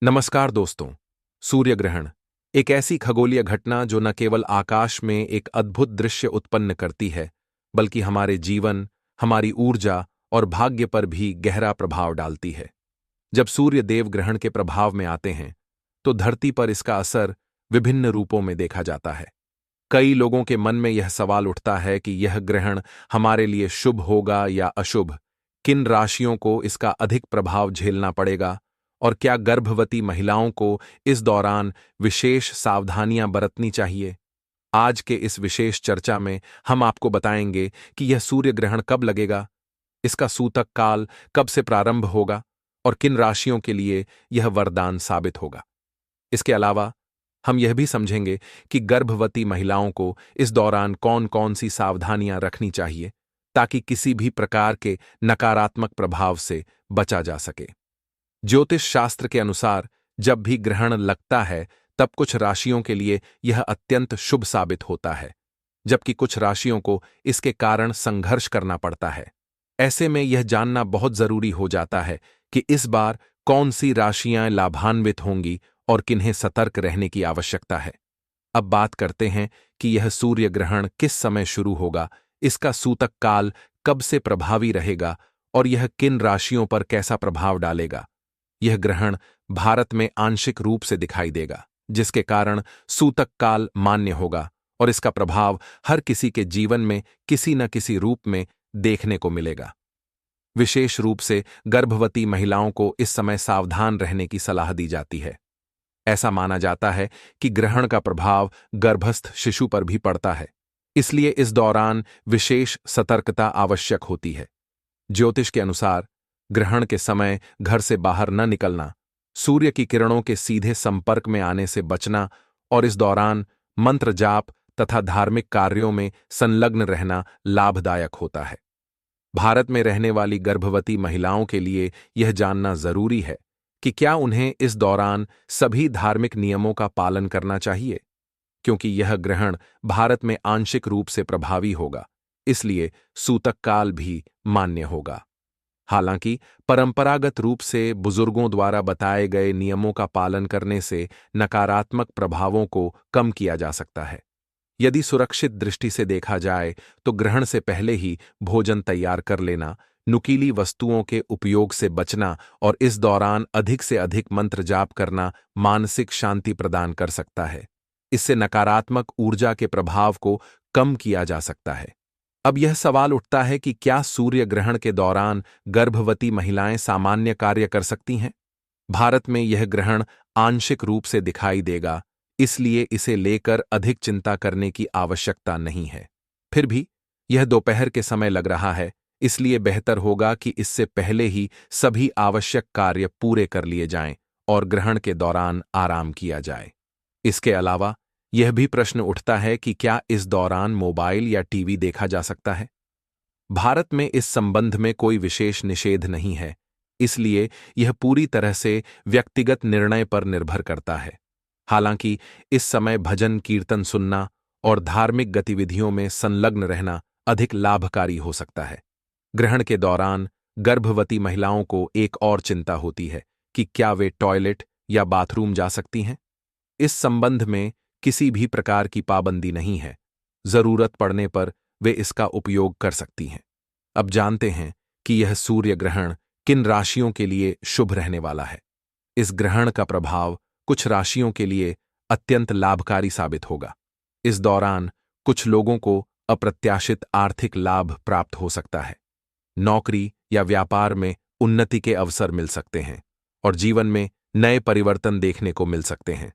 नमस्कार दोस्तों। सूर्य ग्रहण एक ऐसी खगोलीय घटना जो न केवल आकाश में एक अद्भुत दृश्य उत्पन्न करती है, बल्कि हमारे जीवन, हमारी ऊर्जा और भाग्य पर भी गहरा प्रभाव डालती है। जब सूर्य देव ग्रहण के प्रभाव में आते हैं, तो धरती पर इसका असर विभिन्न रूपों में देखा जाता है। कई लोगों के मन में यह सवाल उठता है कि यह ग्रहण हमारे लिए शुभ होगा या अशुभ, किन राशियों को इसका अधिक प्रभाव झेलना पड़ेगा, और क्या गर्भवती महिलाओं को इस दौरान विशेष सावधानियां बरतनी चाहिए। आज के इस विशेष चर्चा में हम आपको बताएंगे कि यह सूर्य ग्रहण कब लगेगा, इसका सूतक काल कब से प्रारंभ होगा और किन राशियों के लिए यह वरदान साबित होगा। इसके अलावा हम यह भी समझेंगे कि गर्भवती महिलाओं को इस दौरान कौन कौन सी सावधानियां रखनी चाहिए ताकि किसी भी प्रकार के नकारात्मक प्रभाव से बचा जा सके। ज्योतिष शास्त्र के अनुसार जब भी ग्रहण लगता है तब कुछ राशियों के लिए यह अत्यंत शुभ साबित होता है, जबकि कुछ राशियों को इसके कारण संघर्ष करना पड़ता है। ऐसे में यह जानना बहुत जरूरी हो जाता है कि इस बार कौन सी राशियां लाभान्वित होंगी और किन्हें सतर्क रहने की आवश्यकता है। अब बात करते हैं कि यह सूर्य ग्रहण किस समय शुरू होगा, इसका सूतक काल कब से प्रभावी रहेगा और यह किन राशियों पर कैसा प्रभाव डालेगा। यह ग्रहण भारत में आंशिक रूप से दिखाई देगा, जिसके कारण सूतक काल मान्य होगा और इसका प्रभाव हर किसी के जीवन में किसी न किसी रूप में देखने को मिलेगा। विशेष रूप से गर्भवती महिलाओं को इस समय सावधान रहने की सलाह दी जाती है। ऐसा माना जाता है कि ग्रहण का प्रभाव गर्भस्थ शिशु पर भी पड़ता है, इसलिए इस दौरान विशेष सतर्कता आवश्यक होती है। ज्योतिष के अनुसार ग्रहण के समय घर से बाहर न निकलना, सूर्य की किरणों के सीधे संपर्क में आने से बचना और इस दौरान मंत्र जाप तथा धार्मिक कार्यों में संलग्न रहना लाभदायक होता है। भारत में रहने वाली गर्भवती महिलाओं के लिए यह जानना जरूरी है कि क्या उन्हें इस दौरान सभी धार्मिक नियमों का पालन करना चाहिए, क्योंकि यह ग्रहण भारत में आंशिक रूप से प्रभावी होगा, इसलिए सूतक काल भी मान्य होगा। हालांकि परंपरागत रूप से बुजुर्गों द्वारा बताए गए नियमों का पालन करने से नकारात्मक प्रभावों को कम किया जा सकता है। यदि सुरक्षित दृष्टि से देखा जाए तो ग्रहण से पहले ही भोजन तैयार कर लेना, नुकीली वस्तुओं के उपयोग से बचना और इस दौरान अधिक से अधिक मंत्र जाप करना मानसिक शांति प्रदान कर सकता है। इससे नकारात्मक ऊर्जा के प्रभाव को कम किया जा सकता है। अब यह सवाल उठता है कि क्या सूर्य ग्रहण के दौरान गर्भवती महिलाएं सामान्य कार्य कर सकती हैं? भारत में यह ग्रहण आंशिक रूप से दिखाई देगा, इसलिए इसे लेकर अधिक चिंता करने की आवश्यकता नहीं है। फिर भी यह दोपहर के समय लग रहा है, इसलिए बेहतर होगा कि इससे पहले ही सभी आवश्यक कार्य पूरे कर लिए जाएं और ग्रहण के दौरान आराम किया जाए। इसके अलावा यह भी प्रश्न उठता है कि क्या इस दौरान मोबाइल या टीवी देखा जा सकता है? भारत में इस संबंध में कोई विशेष निषेध नहीं है, इसलिए यह पूरी तरह से व्यक्तिगत निर्णय पर निर्भर करता है। हालांकि इस समय भजन कीर्तन सुनना और धार्मिक गतिविधियों में संलग्न रहना अधिक लाभकारी हो सकता है। ग्रहण के दौरान गर्भवती महिलाओं को एक और चिंता होती है कि क्या वे टॉयलेट या बाथरूम जा सकती हैं। इस संबंध में किसी भी प्रकार की पाबंदी नहीं है, जरूरत पड़ने पर वे इसका उपयोग कर सकती हैं। अब जानते हैं कि यह सूर्य ग्रहण किन राशियों के लिए शुभ रहने वाला है। इस ग्रहण का प्रभाव कुछ राशियों के लिए अत्यंत लाभकारी साबित होगा। इस दौरान कुछ लोगों को अप्रत्याशित आर्थिक लाभ प्राप्त हो सकता है, नौकरी या व्यापार में उन्नति के अवसर मिल सकते हैं और जीवन में नए परिवर्तन देखने को मिल सकते हैं।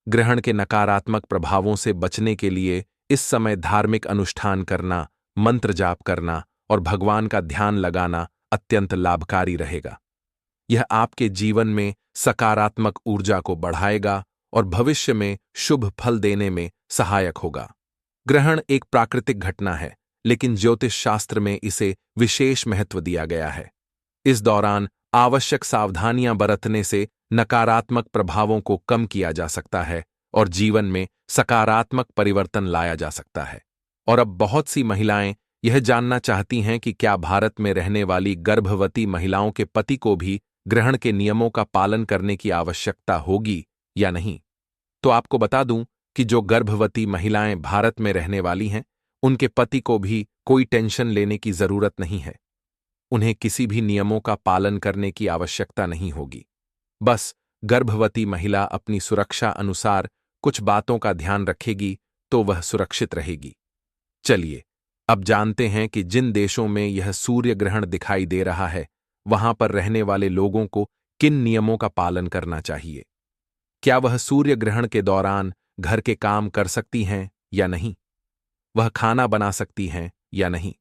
ग्रहण के नकारात्मक प्रभावों से बचने के लिए इस समय धार्मिक अनुष्ठान करना, मंत्र जाप करना और भगवान का ध्यान लगाना अत्यंत लाभकारी रहेगा। यह आपके जीवन में सकारात्मक ऊर्जा को बढ़ाएगा और भविष्य में शुभ फल देने में सहायक होगा। ग्रहण एक प्राकृतिक घटना है, लेकिन ज्योतिष शास्त्र में इसे विशेष महत्व दिया गया है। इस दौरान आवश्यक सावधानियां बरतने से नकारात्मक प्रभावों को कम किया जा सकता है और जीवन में सकारात्मक परिवर्तन लाया जा सकता है। और अब बहुत सी महिलाएं यह जानना चाहती हैं कि क्या भारत में रहने वाली गर्भवती महिलाओं के पति को भी ग्रहण के नियमों का पालन करने की आवश्यकता होगी या नहीं। तो आपको बता दूं कि जो गर्भवती महिलाएं भारत में रहने वाली हैं, उनके पति को भी कोई टेंशन लेने की जरूरत नहीं है। उन्हें किसी भी नियमों का पालन करने की आवश्यकता नहीं होगी। बस गर्भवती महिला अपनी सुरक्षा अनुसार कुछ बातों का ध्यान रखेगी तो वह सुरक्षित रहेगी। चलिए, अब जानते हैं कि जिन देशों में यह सूर्य ग्रहण दिखाई दे रहा है, वहां पर रहने वाले लोगों को किन नियमों का पालन करना चाहिए। क्या वह सूर्य ग्रहण के दौरान घर के काम कर सकती हैं या नहीं? वह खाना बना सकती हैं या नहीं?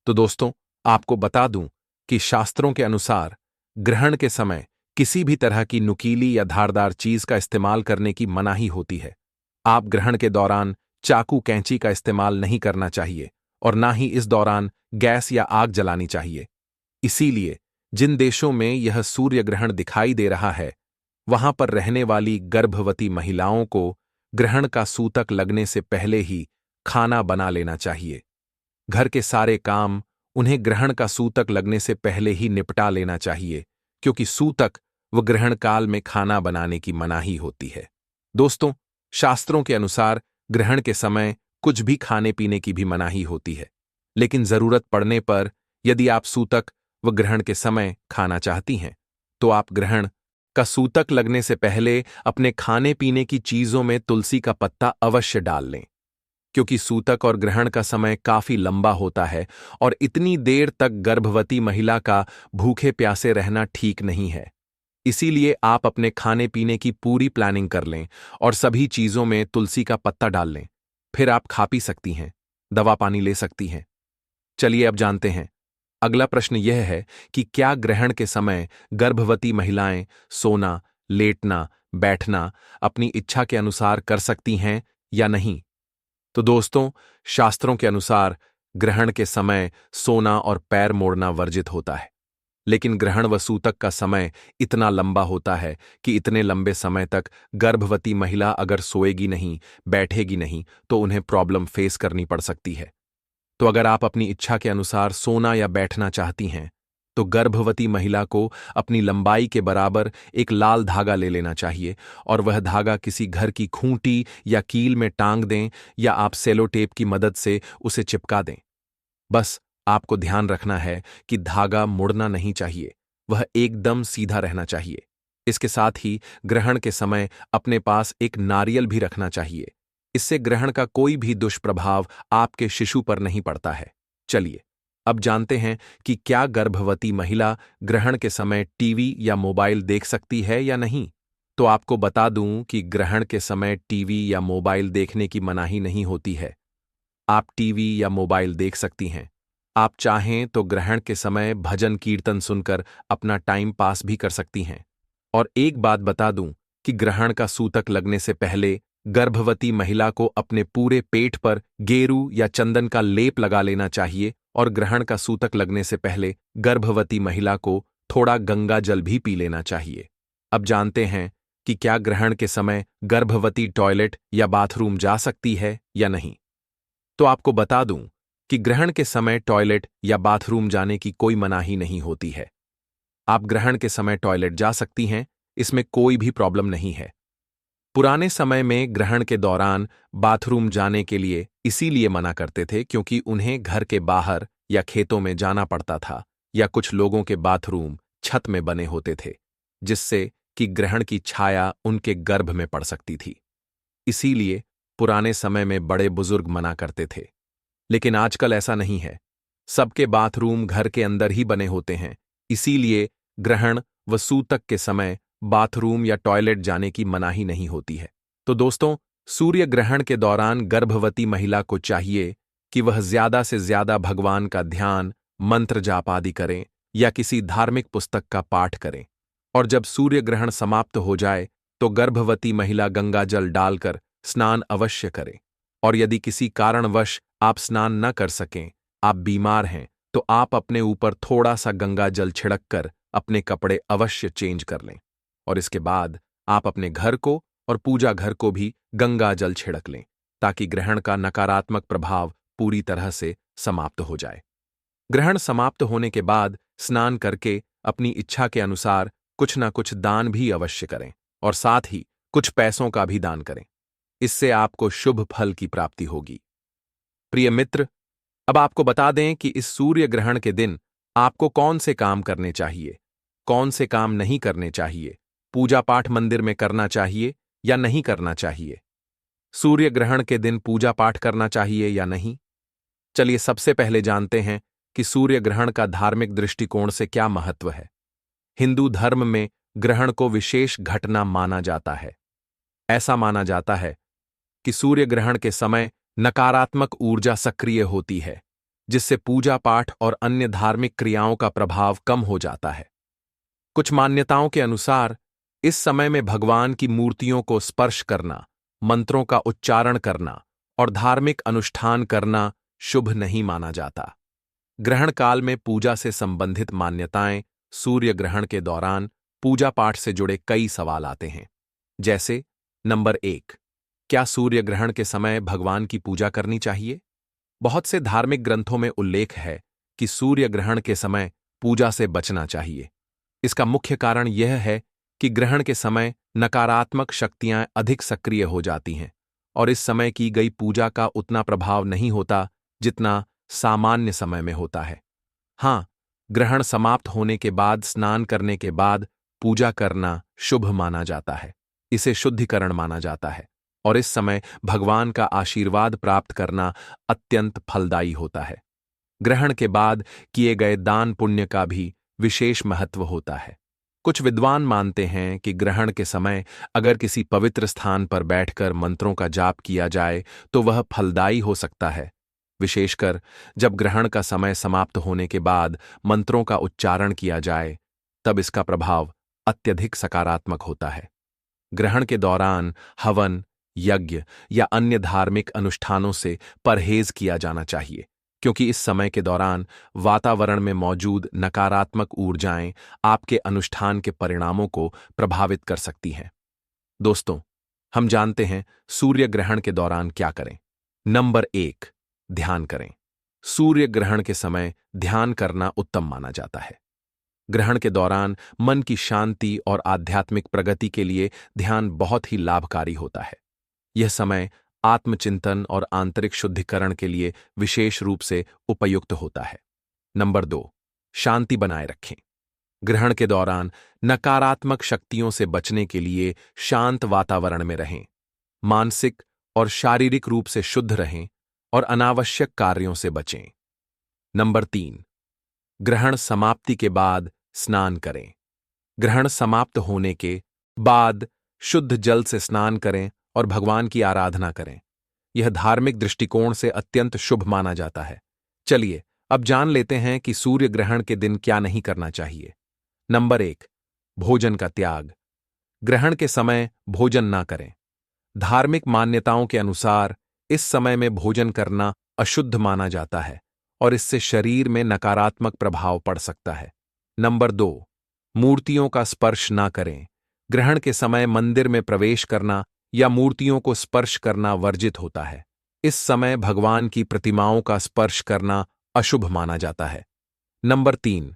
तो दोस्तों, आपको बता दूं कि शास्त्रों के अनुसार ग्रहण के समय किसी भी तरह की नुकीली या धारदार चीज का इस्तेमाल करने की मनाही होती है। आप ग्रहण के दौरान चाकू कैंची का इस्तेमाल नहीं करना चाहिए और ना ही इस दौरान गैस या आग जलानी चाहिए। इसीलिए जिन देशों में यह सूर्य ग्रहण दिखाई दे रहा है, वहां पर रहने वाली गर्भवती महिलाओं को ग्रहण का सूतक लगने से पहले ही खाना बना लेना चाहिए। घर के सारे काम उन्हें ग्रहण का सूतक लगने से पहले ही निपटा लेना चाहिए, क्योंकि सूतक व ग्रहण काल में खाना बनाने की मनाही होती है। दोस्तों, शास्त्रों के अनुसार ग्रहण के समय कुछ भी खाने पीने की भी मनाही होती है, लेकिन जरूरत पड़ने पर यदि आप सूतक व ग्रहण के समय खाना चाहती हैं, तो आप ग्रहण का सूतक लगने से पहले अपने खाने पीने की चीजों में तुलसी का पत्ता अवश्य डाल लें, क्योंकि सूतक और ग्रहण का समय काफी लंबा होता है और इतनी देर तक गर्भवती महिला का भूखे प्यासे रहना ठीक नहीं है। इसीलिए आप अपने खाने पीने की पूरी प्लानिंग कर लें और सभी चीजों में तुलसी का पत्ता डाल लें। फिर आप खा पी सकती हैं, दवा पानी ले सकती हैं। चलिए, अब जानते हैं। अगला प्रश्न यह है कि क्या ग्रहण के समय गर्भवती महिलाएं सोना, लेटना, बैठना अपनी इच्छा के अनुसार कर सकती हैं या नहीं? तो दोस्तों, शास्त्रों के अनुसार ग्रहण के समय सोना और पैर मोड़ना वर्जित होता है, लेकिन ग्रहण व सूतक का समय इतना लंबा होता है कि इतने लंबे समय तक गर्भवती महिला अगर सोएगी नहीं, बैठेगी नहीं, तो उन्हें प्रॉब्लम फेस करनी पड़ सकती है। तो अगर आप अपनी इच्छा के अनुसार सोना या बैठना चाहती हैं, तो गर्भवती महिला को अपनी लंबाई के बराबर एक लाल धागा ले लेना चाहिए और वह धागा किसी घर की खूंटी या कील में टांग दें या आप सेलो टेप की मदद से उसे चिपका दें। बस आपको ध्यान रखना है कि धागा मुड़ना नहीं चाहिए, वह एकदम सीधा रहना चाहिए। इसके साथ ही ग्रहण के समय अपने पास एक नारियल भी रखना चाहिए। इससे ग्रहण का कोई भी दुष्प्रभाव आपके शिशु पर नहीं पड़ता है। चलिए, अब जानते हैं कि क्या गर्भवती महिला ग्रहण के समय टीवी या मोबाइल देख सकती है या नहीं। तो आपको बता दूं कि ग्रहण के समय टीवी या मोबाइल देखने की मनाही नहीं होती है। आप टीवी या मोबाइल देख सकती हैं। आप चाहें तो ग्रहण के समय भजन कीर्तन सुनकर अपना टाइम पास भी कर सकती हैं। और एक बात बता दूं कि ग्रहण का सूतक लगने से पहले गर्भवती महिला को अपने पूरे पेट पर गेरू या चंदन का लेप लगा लेना चाहिए और ग्रहण का सूतक लगने से पहले गर्भवती महिला को थोड़ा गंगा जल भी पी लेना चाहिए। अब जानते हैं कि क्या ग्रहण के समय गर्भवती टॉयलेट या बाथरूम जा सकती है या नहीं। तो आपको बता दूं कि ग्रहण के समय टॉयलेट या बाथरूम जाने की कोई मनाही नहीं होती है। आप ग्रहण के समय टॉयलेट जा सकती हैं, इसमें कोई भी प्रॉब्लम नहीं है। पुराने समय में ग्रहण के दौरान बाथरूम जाने के लिए इसीलिए मना करते थे क्योंकि उन्हें घर के बाहर या खेतों में जाना पड़ता था, या कुछ लोगों के बाथरूम छत में बने होते थे, जिससे कि ग्रहण की छाया उनके गर्भ में पड़ सकती थी। इसीलिए पुराने समय में बड़े बुजुर्ग मना करते थे। लेकिन आजकल ऐसा नहीं है। सबके बाथरूम घर के अंदर ही बने होते हैं, इसीलिए ग्रहण व सूतक के समय बाथरूम या टॉयलेट जाने की मनाही नहीं होती है। तो दोस्तों, सूर्य ग्रहण के दौरान गर्भवती महिला को चाहिए कि वह ज्यादा से ज्यादा भगवान का ध्यान, मंत्र जाप आदि करें या किसी धार्मिक पुस्तक का पाठ करें। और जब सूर्य ग्रहण समाप्त हो जाए तो गर्भवती महिला गंगा जल डालकर स्नान अवश्य करे। और यदि किसी कारणवश आप स्नान न कर सकें, आप बीमार हैं, तो आप अपने ऊपर थोड़ा सा गंगा जल छिड़क कर अपने कपड़े अवश्य चेंज कर लें और इसके बाद आप अपने घर को और पूजा घर को भी गंगा जल छिड़क लें, ताकि ग्रहण का नकारात्मक प्रभाव पूरी तरह से समाप्त हो जाए। ग्रहण समाप्त होने के बाद स्नान करके अपनी इच्छा के अनुसार कुछ ना कुछ दान भी अवश्य करें और साथ ही कुछ पैसों का भी दान करें। इससे आपको शुभ फल की प्राप्ति होगी। प्रिय मित्र, अब आपको बता दें कि इस सूर्य ग्रहण के दिन आपको कौन से काम करने चाहिए, कौन से काम नहीं करने चाहिए, पूजा पाठ मंदिर में करना चाहिए या नहीं करना चाहिए। सूर्य ग्रहण के दिन पूजा पाठ करना चाहिए या नहीं? चलिए सबसे पहले जानते हैं कि सूर्य ग्रहण का धार्मिक दृष्टिकोण से क्या महत्व है। हिंदू धर्म में ग्रहण को विशेष घटना माना जाता है। ऐसा माना जाता है कि सूर्य ग्रहण के समय नकारात्मक ऊर्जा सक्रिय होती है, जिससे पूजा पाठ और अन्य धार्मिक क्रियाओं का प्रभाव कम हो जाता है। कुछ मान्यताओं के अनुसार इस समय में भगवान की मूर्तियों को स्पर्श करना, मंत्रों का उच्चारण करना और धार्मिक अनुष्ठान करना शुभ नहीं माना जाता। ग्रहण काल में पूजा से संबंधित मान्यताएं। सूर्य ग्रहण के दौरान पूजा पाठ से जुड़े कई सवाल आते हैं, जैसे नंबर 1, क्या सूर्य ग्रहण के समय भगवान की पूजा करनी चाहिए? बहुत से धार्मिक ग्रंथों में उल्लेख है कि सूर्य ग्रहण के समय पूजा से बचना चाहिए। इसका मुख्य कारण यह है कि ग्रहण के समय नकारात्मक शक्तियां अधिक सक्रिय हो जाती हैं और इस समय की गई पूजा का उतना प्रभाव नहीं होता जितना सामान्य समय में होता है। हाँ, ग्रहण समाप्त होने के बाद स्नान करने के बाद पूजा करना शुभ माना जाता है। इसे शुद्धिकरण माना जाता है और इस समय भगवान का आशीर्वाद प्राप्त करना अत्यंत फलदायी होता है। ग्रहण के बाद किए गए दान पुण्य का भी विशेष महत्व होता है। कुछ विद्वान मानते हैं कि ग्रहण के समय अगर किसी पवित्र स्थान पर बैठकर मंत्रों का जाप किया जाए तो वह फलदायी हो सकता है, विशेषकर जब ग्रहण का समय समाप्त होने के बाद मंत्रों का उच्चारण किया जाए, तब इसका प्रभाव अत्यधिक सकारात्मक होता है। ग्रहण के दौरान हवन, यज्ञ या अन्य धार्मिक अनुष्ठानों से परहेज किया जाना चाहिए, क्योंकि इस समय के दौरान वातावरण में मौजूद नकारात्मक ऊर्जाएं आपके अनुष्ठान के परिणामों को प्रभावित कर सकती हैं। दोस्तों, हम जानते हैं सूर्य ग्रहण के दौरान क्या करें। नंबर 1, ध्यान करें। सूर्य ग्रहण के समय ध्यान करना उत्तम माना जाता है। ग्रहण के दौरान मन की शांति और आध्यात्मिक प्रगति के लिए ध्यान बहुत ही लाभकारी होता है। यह समय आत्मचिंतन और आंतरिक शुद्धिकरण के लिए विशेष रूप से उपयुक्त होता है। नंबर 2, शांति बनाए रखें। ग्रहण के दौरान नकारात्मक शक्तियों से बचने के लिए शांत वातावरण में रहें, मानसिक और शारीरिक रूप से शुद्ध रहें और अनावश्यक कार्यों से बचें। नंबर 3, ग्रहण समाप्ति के बाद स्नान करें। ग्रहण समाप्त होने के बाद शुद्ध जल से स्नान करें और भगवान की आराधना करें। यह धार्मिक दृष्टिकोण से अत्यंत शुभ माना जाता है। चलिए अब जान लेते हैं कि सूर्य ग्रहण के दिन क्या नहीं करना चाहिए। नंबर 1, भोजन का त्याग। ग्रहण के समय भोजन ना करें। धार्मिक मान्यताओं के अनुसार इस समय में भोजन करना अशुद्ध माना जाता है और इससे शरीर में नकारात्मक प्रभाव पड़ सकता है। नंबर 2, मूर्तियों का स्पर्श ना करें। ग्रहण के समय मंदिर में प्रवेश करना या मूर्तियों को स्पर्श करना वर्जित होता है। इस समय भगवान की प्रतिमाओं का स्पर्श करना अशुभ माना जाता है। नंबर 3,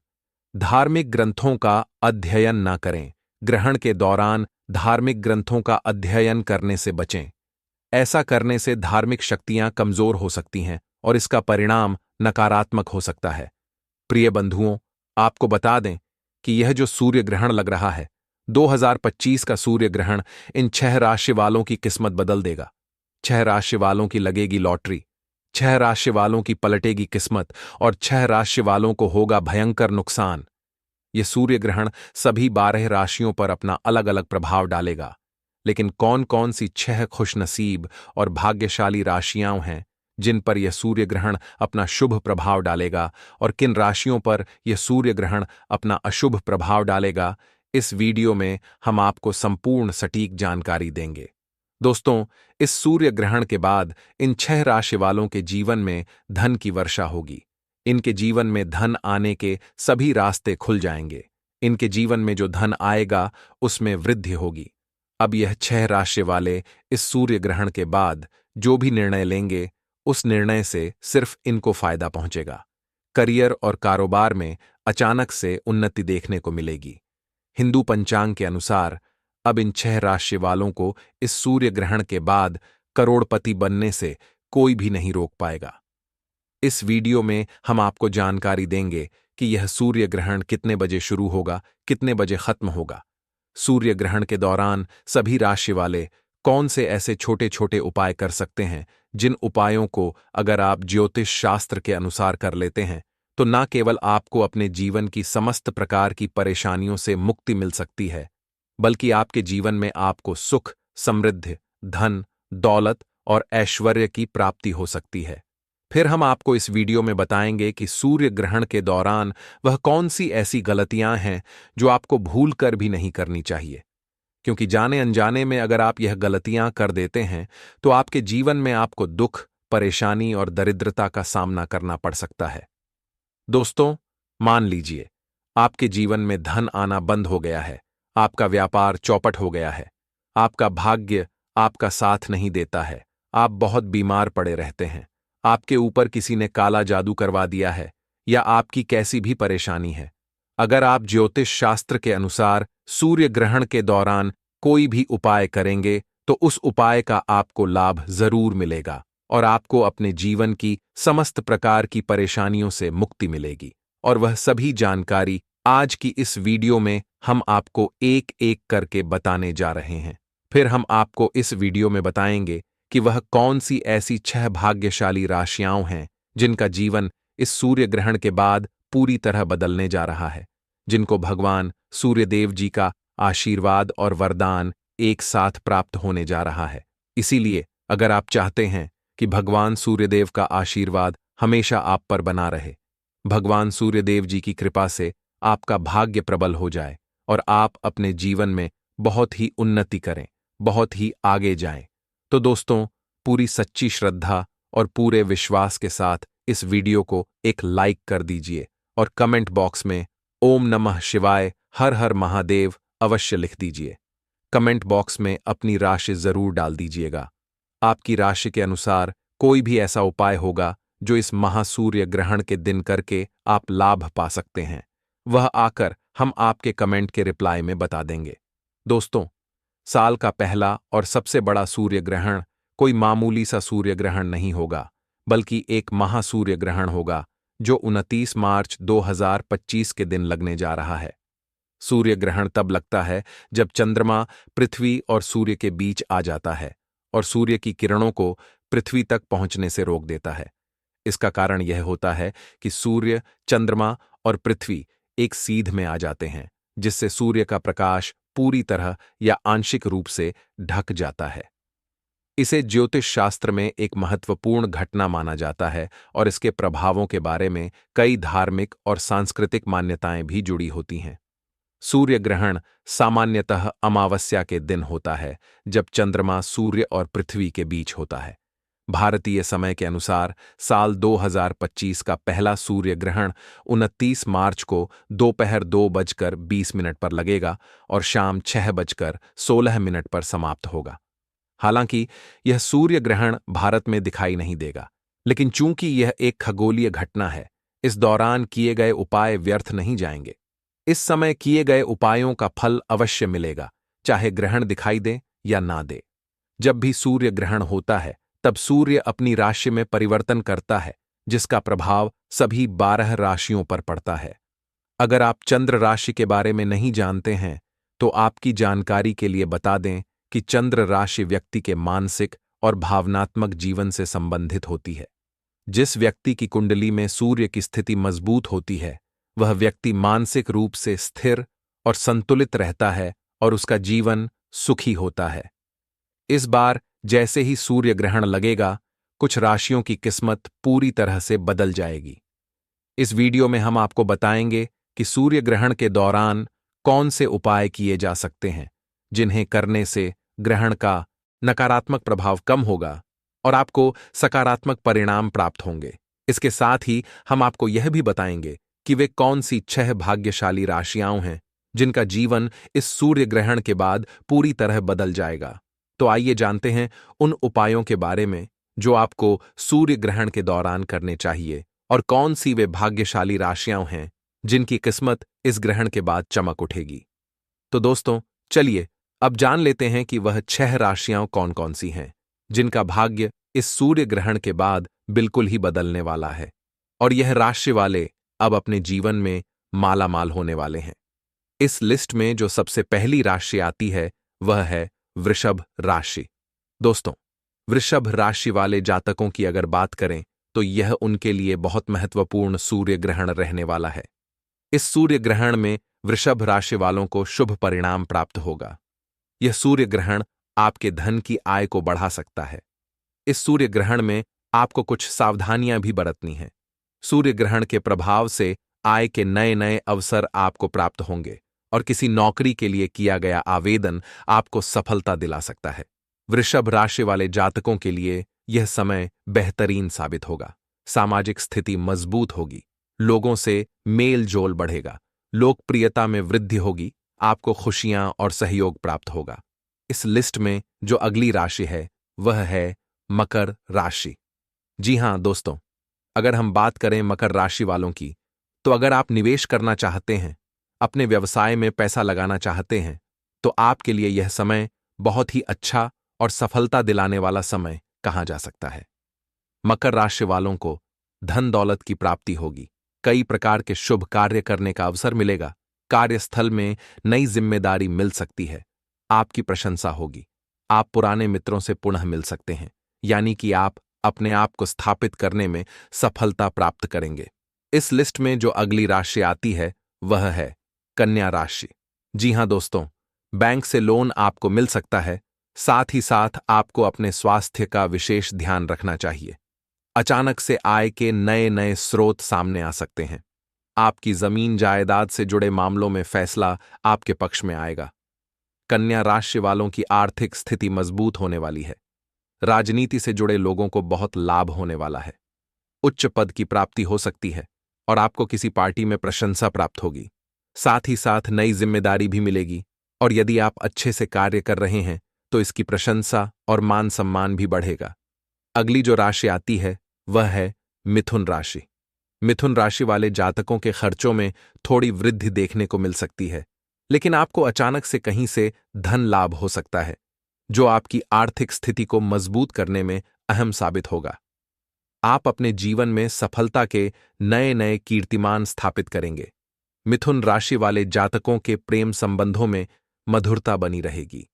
धार्मिक ग्रंथों का अध्ययन ना करें। ग्रहण के दौरान धार्मिक ग्रंथों का अध्ययन करने से बचें। ऐसा करने से धार्मिक शक्तियां कमजोर हो सकती हैं और इसका परिणाम नकारात्मक हो सकता है। प्रिय बंधुओं, आपको बता दें कि यह जो सूर्य ग्रहण लग रहा है, 2025 का सूर्य ग्रहण इन 6 राशि वालों की किस्मत बदल देगा। 6 राशि वालों की लगेगी लॉटरी, 6 राशि वालों की पलटेगी किस्मत और 6 राशि वालों को होगा भयंकर नुकसान। यह सूर्य ग्रहण सभी 12 राशियों पर अपना अलग अलग प्रभाव डालेगा, लेकिन कौन कौन सी 6 खुशनसीब और भाग्यशाली राशियां हैं जिन पर यह सूर्य ग्रहण अपना शुभ प्रभाव डालेगा और किन राशियों पर यह सूर्य ग्रहण अपना अशुभ प्रभाव डालेगा, इस वीडियो में हम आपको संपूर्ण सटीक जानकारी देंगे। दोस्तों, इस सूर्य ग्रहण के बाद इन 6 राशि वालों के जीवन में धन की वर्षा होगी। इनके जीवन में धन आने के सभी रास्ते खुल जाएंगे। इनके जीवन में जो धन आएगा उसमें वृद्धि होगी। अब यह 6 राशि वाले इस सूर्य ग्रहण के बाद जो भी निर्णय लेंगे, उस निर्णय से सिर्फ इनको फायदा पहुंचेगा। करियर और कारोबार में अचानक से उन्नति देखने को मिलेगी। हिंदू पंचांग के अनुसार अब इन 6 राशि वालों को इस सूर्य ग्रहण के बाद करोड़पति बनने से कोई भी नहीं रोक पाएगा। इस वीडियो में हम आपको जानकारी देंगे कि यह सूर्य ग्रहण कितने बजे शुरू होगा, कितने बजे खत्म होगा। सूर्य ग्रहण के दौरान सभी राशि वाले कौन से ऐसे छोटे छोटे उपाय कर सकते हैं, जिन उपायों को अगर आप ज्योतिष शास्त्र के अनुसार कर लेते हैं तो न केवल आपको अपने जीवन की समस्त प्रकार की परेशानियों से मुक्ति मिल सकती है, बल्कि आपके जीवन में आपको सुख, समृद्धि, धन, दौलत और ऐश्वर्य की प्राप्ति हो सकती है। फिर हम आपको इस वीडियो में बताएंगे कि सूर्य ग्रहण के दौरान वह कौन सी ऐसी गलतियां हैं जो आपको भूल कर भी नहीं करनी चाहिए, क्योंकि जाने अनजाने में अगर आप यह गलतियां कर देते हैं तो आपके जीवन में आपको दुख, परेशानी और दरिद्रता का सामना करना पड़ सकता है। दोस्तों, मान लीजिए आपके जीवन में धन आना बंद हो गया है, आपका व्यापार चौपट हो गया है, आपका भाग्य आपका साथ नहीं देता है, आप बहुत बीमार पड़े रहते हैं, आपके ऊपर किसी ने काला जादू करवा दिया है या आपकी कैसी भी परेशानी है। अगर आप ज्योतिष शास्त्र के अनुसार सूर्य ग्रहण के दौरान कोई भी उपाय करेंगे तो उस उपाय का आपको लाभ जरूर मिलेगा और आपको अपने जीवन की समस्त प्रकार की परेशानियों से मुक्ति मिलेगी। और वह सभी जानकारी आज की इस वीडियो में हम आपको एक एक करके बताने जा रहे हैं। फिर हम आपको इस वीडियो में बताएंगे कि वह कौन सी ऐसी 6 भाग्यशाली राशियां हैं जिनका जीवन इस सूर्य ग्रहण के बाद पूरी तरह बदलने जा रहा है, जिनको भगवान सूर्यदेव जी का आशीर्वाद और वरदान एक साथ प्राप्त होने जा रहा है। इसीलिए अगर आप चाहते हैं कि भगवान सूर्यदेव का आशीर्वाद हमेशा आप पर बना रहे, भगवान सूर्यदेव जी की कृपा से आपका भाग्य प्रबल हो जाए और आप अपने जीवन में बहुत ही उन्नति करें, बहुत ही आगे जाएं, तो दोस्तों, पूरी सच्ची श्रद्धा और पूरे विश्वास के साथ इस वीडियो को एक लाइक कर दीजिए और कमेंट बॉक्स में ओम नमः शिवाय, हर हर महादेव अवश्य लिख दीजिए। कमेंट बॉक्स में अपनी राशि जरूर डाल दीजिएगा। आपकी राशि के अनुसार कोई भी ऐसा उपाय होगा जो इस महासूर्य ग्रहण के दिन करके आप लाभ पा सकते हैं, वह आकर हम आपके कमेंट के रिप्लाई में बता देंगे। दोस्तों, साल का पहला और सबसे बड़ा सूर्य ग्रहण कोई मामूली सा सूर्य ग्रहण नहीं होगा, बल्कि एक महासूर्य ग्रहण होगा जो 29 मार्च 2025 के दिन लगने जा रहा है। सूर्य ग्रहण तब लगता है जब चंद्रमा पृथ्वी और सूर्य के बीच आ जाता है और सूर्य की किरणों को पृथ्वी तक पहुंचने से रोक देता है। इसका कारण यह होता है कि सूर्य, चंद्रमा और पृथ्वी एक सीध में आ जाते हैं, जिससे सूर्य का प्रकाश पूरी तरह या आंशिक रूप से ढक जाता है। इसे ज्योतिष शास्त्र में एक महत्वपूर्ण घटना माना जाता है और इसके प्रभावों के बारे में कई धार्मिक और सांस्कृतिक मान्यताएं भी जुड़ी होती हैं। सूर्य ग्रहण सामान्यतः अमावस्या के दिन होता है, जब चंद्रमा सूर्य और पृथ्वी के बीच होता है। भारतीय समय के अनुसार साल 2025 का पहला सूर्य ग्रहण 29 मार्च को दोपहर 2:20 पर लगेगा और शाम 6:16 पर समाप्त होगा। हालांकि यह सूर्य ग्रहण भारत में दिखाई नहीं देगा, लेकिन चूंकि यह एक खगोलीय घटना है, इस दौरान किए गए उपाय व्यर्थ नहीं जाएंगे। इस समय किए गए उपायों का फल अवश्य मिलेगा, चाहे ग्रहण दिखाई दे या ना दे। जब भी सूर्य ग्रहण होता है तब सूर्य अपनी राशि में परिवर्तन करता है, जिसका प्रभाव सभी 12 राशियों पर पड़ता है। अगर आप चंद्र राशि के बारे में नहीं जानते हैं तो आपकी जानकारी के लिए बता दें कि चंद्र राशि व्यक्ति के मानसिक और भावनात्मक जीवन से संबंधित होती है। जिस व्यक्ति की कुंडली में सूर्य की स्थिति मजबूत होती है, वह व्यक्ति मानसिक रूप से स्थिर और संतुलित रहता है और उसका जीवन सुखी होता है। इस बार जैसे ही सूर्य ग्रहण लगेगा, कुछ राशियों की किस्मत पूरी तरह से बदल जाएगी। इस वीडियो में हम आपको बताएंगे कि सूर्य ग्रहण के दौरान कौन से उपाय किए जा सकते हैं, जिन्हें करने से ग्रहण का नकारात्मक प्रभाव कम होगा और आपको सकारात्मक परिणाम प्राप्त होंगे। इसके साथ ही हम आपको यह भी बताएंगे कि वे कौन सी 6 भाग्यशाली राशियां हैं जिनका जीवन इस सूर्य ग्रहण के बाद पूरी तरह बदल जाएगा। तो आइए जानते हैं उन उपायों के बारे में जो आपको सूर्य ग्रहण के दौरान करने चाहिए और कौन सी वे भाग्यशाली राशियां हैं जिनकी किस्मत इस ग्रहण के बाद चमक उठेगी। तो दोस्तों, चलिए अब जान लेते हैं कि वह 6 राशियां कौन कौन सी हैं जिनका भाग्य इस सूर्य ग्रहण के बाद बिल्कुल ही बदलने वाला है, और यह राशि वाले अब अपने जीवन में माला माल होने वाले हैं। इस लिस्ट में जो सबसे पहली राशि आती है वह है वृषभ राशि। दोस्तों, वृषभ राशि वाले जातकों की अगर बात करें तो यह उनके लिए बहुत महत्वपूर्ण सूर्य ग्रहण रहने वाला है। इस सूर्य ग्रहण में वृषभ राशि वालों को शुभ परिणाम प्राप्त होगा। यह सूर्य ग्रहण आपके धन की आय को बढ़ा सकता है। इस सूर्य ग्रहण में आपको कुछ सावधानियां भी बरतनी हैं। सूर्य ग्रहण के प्रभाव से आय के नए नए अवसर आपको प्राप्त होंगे और किसी नौकरी के लिए किया गया आवेदन आपको सफलता दिला सकता है। वृषभ राशि वाले जातकों के लिए यह समय बेहतरीन साबित होगा। सामाजिक स्थिति मजबूत होगी, लोगों से मेल जोल बढ़ेगा, लोकप्रियता में वृद्धि होगी, आपको खुशियां और सहयोग प्राप्त होगा। इस लिस्ट में जो अगली राशि है वह है मकर राशि। जी हां दोस्तों, अगर हम बात करें मकर राशि वालों की, तो अगर आप निवेश करना चाहते हैं, अपने व्यवसाय में पैसा लगाना चाहते हैं, तो आपके लिए यह समय बहुत ही अच्छा और सफलता दिलाने वाला समय कहा जा सकता है। मकर राशि वालों को धन दौलत की प्राप्ति होगी, कई प्रकार के शुभ कार्य करने का अवसर मिलेगा, कार्यस्थल में नई जिम्मेदारी मिल सकती है, आपकी प्रशंसा होगी, आप पुराने मित्रों से पुनः मिल सकते हैं, यानी कि आप अपने आप को स्थापित करने में सफलता प्राप्त करेंगे। इस लिस्ट में जो अगली राशि आती है वह है कन्या राशि। जी हां दोस्तों, बैंक से लोन आपको मिल सकता है, साथ ही साथ आपको अपने स्वास्थ्य का विशेष ध्यान रखना चाहिए। अचानक से आय के नए नए स्रोत सामने आ सकते हैं। आपकी जमीन जायदाद से जुड़े मामलों में फैसला आपके पक्ष में आएगा। कन्या राशि वालों की आर्थिक स्थिति मजबूत होने वाली है। राजनीति से जुड़े लोगों को बहुत लाभ होने वाला है। उच्च पद की प्राप्ति हो सकती है और आपको किसी पार्टी में प्रशंसा प्राप्त होगी। साथ ही साथ नई जिम्मेदारी भी मिलेगी, और यदि आप अच्छे से कार्य कर रहे हैं तो इसकी प्रशंसा और मान सम्मान भी बढ़ेगा। अगली जो राशि आती है वह है मिथुन राशि। मिथुन राशि वाले जातकों के खर्चों में थोड़ी वृद्धि देखने को मिल सकती है, लेकिन आपको अचानक से कहीं से धन लाभ हो सकता है, जो आपकी आर्थिक स्थिति को मजबूत करने में अहम साबित होगा। आप अपने जीवन में सफलता के नए नए कीर्तिमान स्थापित करेंगे। मिथुन राशि वाले जातकों के प्रेम संबंधों में मधुरता बनी रहेगी।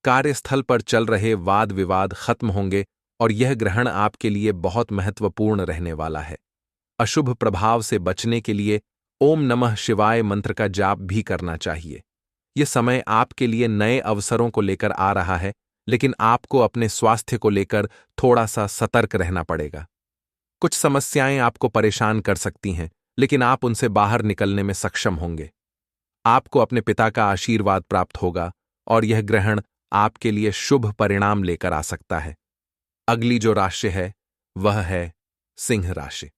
कार्यस्थल पर चल रहे वाद विवाद खत्म होंगे और यह ग्रहण आपके लिए बहुत महत्वपूर्ण रहने वाला है। अशुभ प्रभाव से बचने के लिए ओम नमः शिवाय मंत्र का जाप भी करना चाहिए। यह समय आपके लिए नए अवसरों को लेकर आ रहा है, लेकिन आपको अपने स्वास्थ्य को लेकर थोड़ा सा सतर्क रहना पड़ेगा। कुछ समस्याएं आपको परेशान कर सकती हैं, लेकिन आप उनसे बाहर निकलने में सक्षम होंगे। आपको अपने पिता का आशीर्वाद प्राप्त होगा और यह ग्रहण आपके लिए शुभ परिणाम लेकर आ सकता है। अगली जो राशि है वह है सिंह राशि।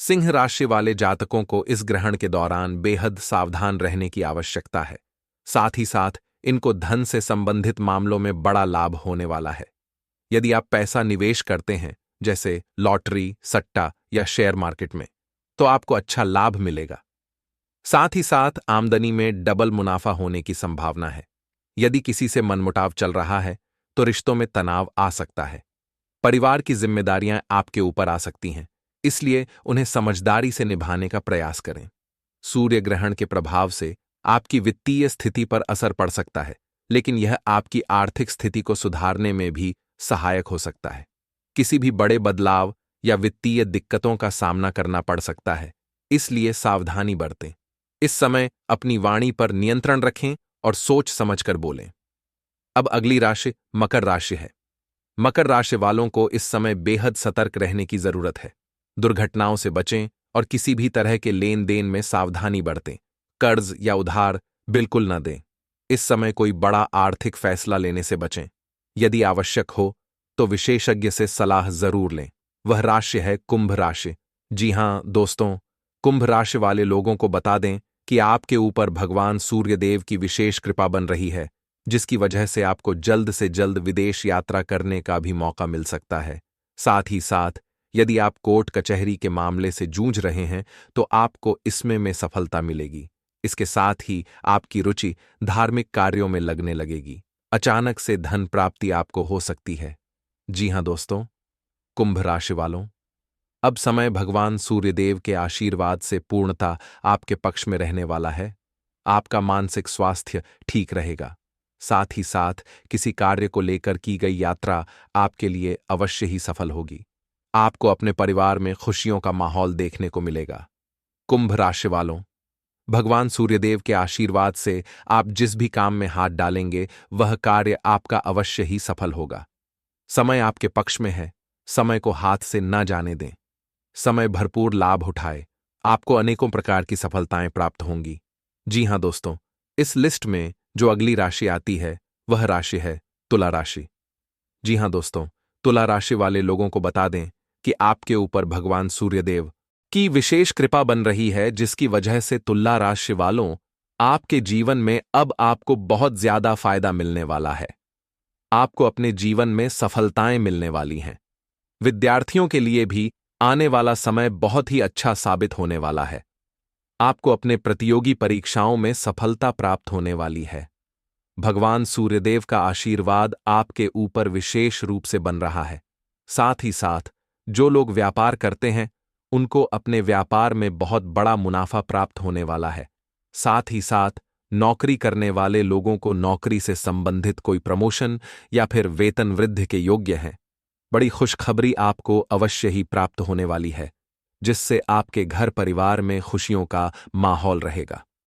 सिंह राशि वाले जातकों को इस ग्रहण के दौरान बेहद सावधान रहने की आवश्यकता है। साथ ही साथ इनको धन से संबंधित मामलों में बड़ा लाभ होने वाला है। यदि आप पैसा निवेश करते हैं, जैसे लॉटरी, सट्टा या शेयर मार्केट में, तो आपको अच्छा लाभ मिलेगा। साथ ही साथ आमदनी में डबल मुनाफा होने की संभावना है। यदि किसी से मनमुटाव चल रहा है तो रिश्तों में तनाव आ सकता है। परिवार की जिम्मेदारियां आपके ऊपर आ सकती हैं, इसलिए उन्हें समझदारी से निभाने का प्रयास करें। सूर्य ग्रहण के प्रभाव से आपकी वित्तीय स्थिति पर असर पड़ सकता है, लेकिन यह आपकी आर्थिक स्थिति को सुधारने में भी सहायक हो सकता है। किसी भी बड़े बदलाव या वित्तीय दिक्कतों का सामना करना पड़ सकता है, इसलिए सावधानी बरतें। इस समय अपनी वाणी पर नियंत्रण रखें और सोच समझकर बोलें। अब अगली राशि मकर राशि है। मकर राशि वालों को इस समय बेहद सतर्क रहने की जरूरत है। दुर्घटनाओं से बचें और किसी भी तरह के लेन देन में सावधानी बरतें। कर्ज या उधार बिल्कुल न दें। इस समय कोई बड़ा आर्थिक फैसला लेने से बचें। यदि आवश्यक हो तो विशेषज्ञ से सलाह जरूर लें। वह राशि है कुंभ राशि। जी हां दोस्तों, कुंभ राशि वाले लोगों को बता दें कि आपके ऊपर भगवान सूर्यदेव की विशेष कृपा बन रही है, जिसकी वजह से आपको जल्द से जल्द विदेश यात्रा करने का भी मौका मिल सकता है। साथ ही साथ यदि आप कोर्ट कचहरी के मामले से जूझ रहे हैं तो आपको इसमें सफलता मिलेगी। इसके साथ ही आपकी रुचि धार्मिक कार्यों में लगने लगेगी। अचानक से धन प्राप्ति आपको हो सकती है। जी हां दोस्तों, कुंभ राशि वालों, अब समय भगवान सूर्यदेव के आशीर्वाद से पूर्णता आपके पक्ष में रहने वाला है। आपका मानसिक स्वास्थ्य ठीक रहेगा। साथ ही साथ किसी कार्य को लेकर की गई यात्रा आपके लिए अवश्य ही सफल होगी। आपको अपने परिवार में खुशियों का माहौल देखने को मिलेगा। कुंभ राशि वालों, भगवान सूर्यदेव के आशीर्वाद से आप जिस भी काम में हाथ डालेंगे वह कार्य आपका अवश्य ही सफल होगा। समय आपके पक्ष में है। समय को हाथ से न जाने दें। समय भरपूर लाभ उठाए। आपको अनेकों प्रकार की सफलताएं प्राप्त होंगी। जी हां दोस्तों, इस लिस्ट में जो अगली राशि आती है वह राशि है तुला राशि। जी हां दोस्तों, तुला राशि वाले लोगों को बता दें कि आपके ऊपर भगवान सूर्यदेव की विशेष कृपा बन रही है, जिसकी वजह से तुला राशि वालों आपके जीवन में अब आपको बहुत ज्यादा फायदा मिलने वाला है। आपको अपने जीवन में सफलताएं मिलने वाली हैं। विद्यार्थियों के लिए भी आने वाला समय बहुत ही अच्छा साबित होने वाला है। आपको अपने प्रतियोगी परीक्षाओं में सफलता प्राप्त होने वाली है। भगवान सूर्यदेव का आशीर्वाद आपके ऊपर विशेष रूप से बन रहा है। साथ ही साथ जो लोग व्यापार करते हैं उनको अपने व्यापार में बहुत बड़ा मुनाफा प्राप्त होने वाला है। साथ ही साथ नौकरी करने वाले लोगों को नौकरी से संबंधित कोई प्रमोशन या फिर वेतन वृद्धि के योग्य हैं। बड़ी खुशखबरी आपको अवश्य ही प्राप्त होने वाली है, जिससे आपके घर परिवार में खुशियों का माहौल रहेगा।